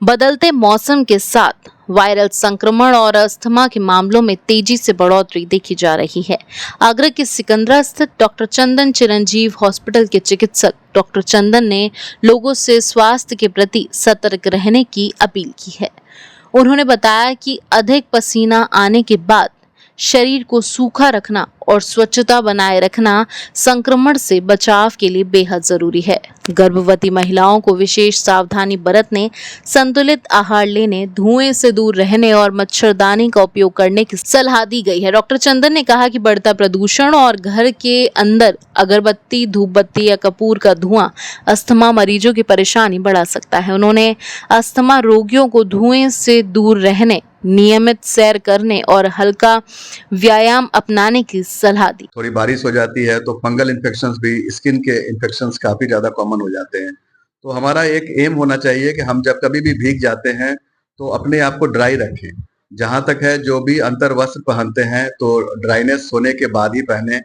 बदलते मौसम के साथ वायरल संक्रमण और अस्थमा के मामलों में तेजी से बढ़ोतरी देखी जा रही है। आगरा के सिकंदरा स्थित डॉक्टर चंदन चिरंजीव हॉस्पिटल के चिकित्सक डॉक्टर चंदन ने लोगों से स्वास्थ्य के प्रति सतर्क रहने की अपील की है। उन्होंने बताया कि अधिक पसीना आने के बाद शरीर को सूखा रखना और स्वच्छता बनाए रखना संक्रमण से बचाव के लिए बेहद जरूरी है। गर्भवती महिलाओं को विशेष सावधानी बरतने, संतुलित आहार लेने, धुएं से दूर रहने और मच्छरदानी का उपयोग करने की सलाह दी गई है। डॉक्टर चंदन ने कहा कि बढ़ता प्रदूषण और घर के अंदर अगरबत्ती, धूपबत्ती या कपूर का धुआं अस्थमा मरीजों की परेशानी बढ़ा सकता है। उन्होंने अस्थमा रोगियों को धुएं से दूर रहने, नियमित सैर करने और हल्का व्यायाम अपनाने की सलाह दी। थोड़ी बारिश हो जाती है तो फंगल इन्फेक्शंस भी, स्किन के इन्फेक्शंस काफी ज्यादा कॉमन हो जाते हैं। तो हमारा एक एम होना चाहिए कि हम जब कभी भी भीग जाते हैं तो अपने आप को ड्राई रखें। जहां तक है, जो भी अंतर वस्त्र पहनते हैं तो ड्राइनेस होने के बाद ही पहने।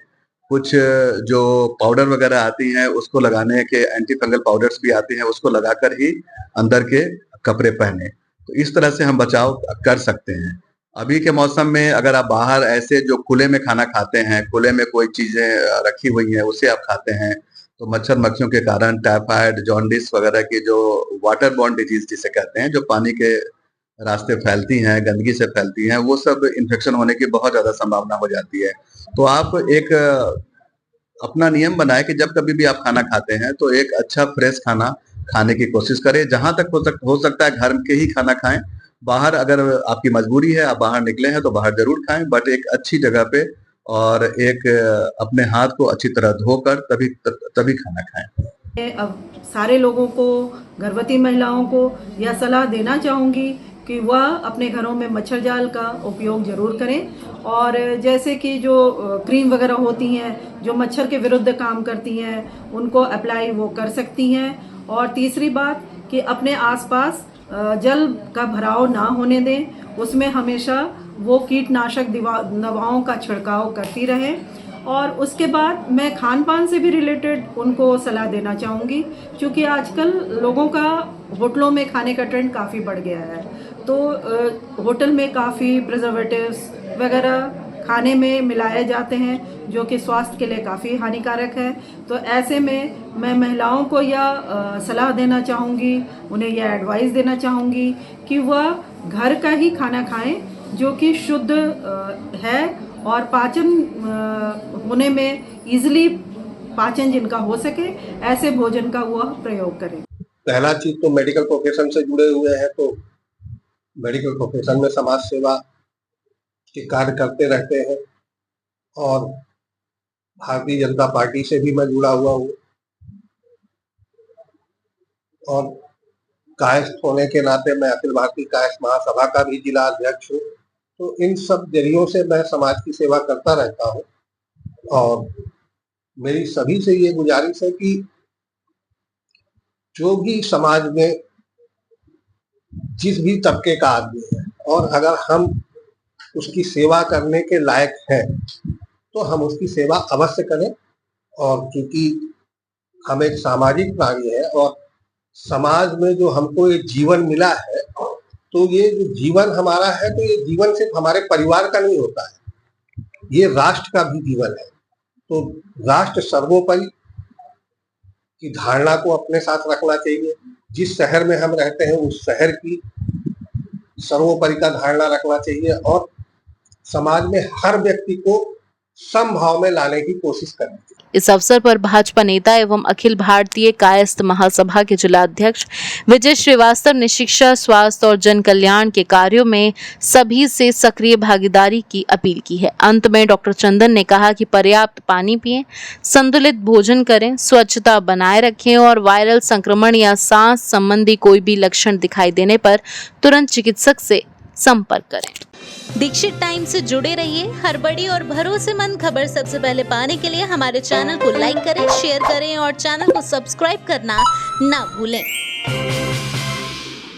कुछ जो पाउडर वगैरह आती हैं उसको लगाने के, एंटी फंगल पाउडर्स भी आती हैं, उसको लगाकर ही अंदर के कपड़े पहने। तो इस तरह से हम बचाव कर सकते हैं। अभी के मौसम में अगर आप बाहर ऐसे जो खुले में खाना खाते हैं, खुले में कोई चीजें रखी हुई हैं उसे आप खाते हैं, तो मच्छर मक्खियों के कारण टाइफाइड, जॉन्डिस वगैरह की जो वाटर बॉर्न डिजीज जिसे कहते हैं, जो पानी के रास्ते फैलती हैं, गंदगी से फैलती हैं, वो सब इन्फेक्शन होने की बहुत ज्यादा संभावना हो जाती है। तो आप एक अपना नियम बनाए कि जब कभी भी आप खाना खाते हैं तो एक अच्छा फ्रेश खाना खाने की कोशिश करें। जहां तक हो सकता है घर के ही खाना खाएं। बाहर अगर आपकी मजबूरी है, आप बाहर निकले हैं तो बाहर जरूर खाएं, बट एक अच्छी जगह पे और एक अपने हाथ को अच्छी तरह धोकर तभी खाना खाएं। अब सारे लोगों को, गर्भवती महिलाओं को यह सलाह देना चाहूँगी कि वह अपने घरों में मच्छर जाल का उपयोग ज़रूर करें, और जैसे कि जो क्रीम वगैरह होती हैं जो मच्छर के विरुद्ध काम करती हैं उनको अप्लाई वो कर सकती हैं। और तीसरी बात कि अपने आसपास जल का भराव ना होने दें, उसमें हमेशा वो कीटनाशक दवाओं का छिड़काव करती रहें। और उसके बाद मैं खान पान से भी रिलेटेड उनको सलाह देना चाहूँगी, क्योंकि आजकल लोगों का होटलों में खाने का ट्रेंड काफ़ी बढ़ गया है। तो होटल में काफ़ी प्रिजर्वेटिव्स वगैरह खाने में मिलाए जाते हैं जो कि स्वास्थ्य के लिए काफ़ी हानिकारक है। तो ऐसे में मैं महिलाओं को यह सलाह देना चाहूँगी, उन्हें यह एडवाइस देना चाहूँगी कि वह घर का ही खाना खाएं जो कि शुद्ध है और पाचन होने में इजीली पाचन जिनका हो सके, ऐसे भोजन का वह प्रयोग करें। पहला चीज तो मेडिकल प्रोफेशन से जुड़े हुए हैं, तो मेडिकल प्रोफेशन में समाज सेवा के कार्य करते रहते हैं और भारतीय जनता पार्टी से भी मैं जुड़ा हुआ हूँ और कायस्थ होने के नाते मैं अखिल भारतीय कायस्थ महासभा का भी जिला अध्यक्ष हूँ। तो इन सब जरियों से मैं समाज की सेवा करता रहता हूँ और मेरी सभी से ये गुजारिश है कि जो भी समाज में जिस भी तबके का आदमी है और अगर हम उसकी सेवा करने के लायक है तो हम उसकी सेवा अवश्य करें। और क्योंकि हम एक सामाजिक प्राणी है और समाज में जो हमको एक जीवन मिला है, तो ये जो जीवन हमारा है, तो ये जीवन सिर्फ हमारे परिवार का नहीं होता है, ये राष्ट्र का भी जीवन है। तो राष्ट्र सर्वोपरि की धारणा को अपने साथ रखना चाहिए। जिस शहर में हम रहते हैं उस शहर की सर्वोपरि का धारणा रखना चाहिए और समाज में हर व्यक्ति को समभाव में लाने की कोशिश करनी चाहिए। इस अवसर पर भाजपा नेता एवं अखिल भारतीय कायस्थ महासभा के जिलाध्यक्ष विजय श्रीवास्तव ने शिक्षा, स्वास्थ्य और जन कल्याण के कार्यों में सभी से सक्रिय भागीदारी की अपील की है। अंत में डॉक्टर चंदन ने कहा कि पर्याप्त पानी पिएं, संतुलित भोजन करें, स्वच्छता बनाए रखें और वायरल संक्रमण या सांस संबंधी कोई भी लक्षण दिखाई देने पर तुरंत चिकित्सक से संपर्क करें। दीक्षित टाइम से जुड़े रहिए। हर बड़ी और भरोसेमंद खबर सबसे पहले पाने के लिए हमारे चैनल को लाइक करें, शेयर करें और चैनल को सब्सक्राइब करना ना भूलें।